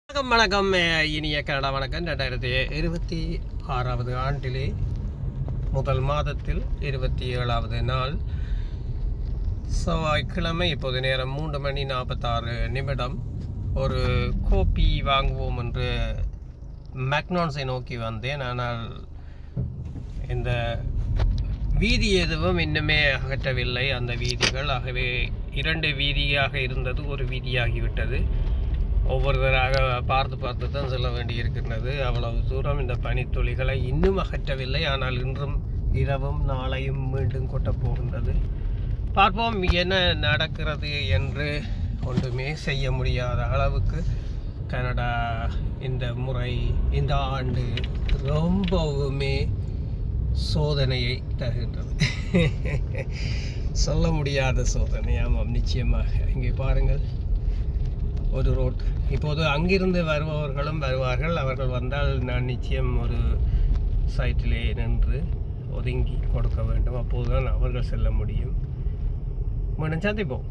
வணக்கம் வணக்கம் இனிய கனடா வணக்கம். 2026 ஆண்டிலே முதல் மாதத்தில் 27வது நாள் செவ்வாய்க்கிழமை. இப்போது நேரம் 3:46. ஒரு கோப்பி வாங்குவோம் என்று மெக்னான்ஸை நோக்கி வந்தேன். ஆனால் இந்த வீதி எதுவும் இன்னுமே அகற்றவில்லை அந்த வீதிகள். ஆகவே 2 வீதியாக இருந்தது ஒரு வீதியாகிவிட்டது. ஒவ்வொருவராக பார்த்து தான் செல்ல வேண்டியிருக்கின்றது. அவ்வளவு தூரம் இந்த பனித்துளிகளை இன்னும் அகற்றவில்லை. ஆனால் இன்றும் இரவும் நாளையும் மீண்டும் கொட்டப் போகின்றது. பார்ப்போம் என்ன நடக்கிறது என்று. ஒன்றுமே செய்ய முடியாத அளவுக்கு கனடா இந்த முறை இந்த ஆண்டு ரொம்பவுமே சோதனையை தருகின்றது. சொல்ல முடியாத சோதனை. ஆமாம், நிச்சயமாக. இங்கே பாருங்கள், ஒரு ரோட். இப்போது அங்கிருந்து வருபவர்களும் வருவார்கள். அவர்கள் வந்தால் நான் நிச்சயம் ஒரு சைட்டிலே நின்று ஒதுங்கி கொடுக்க வேண்டும். அப்போதுதான் அவர்கள் செல்ல முடியும். மீண்டும் சந்திப்போம்.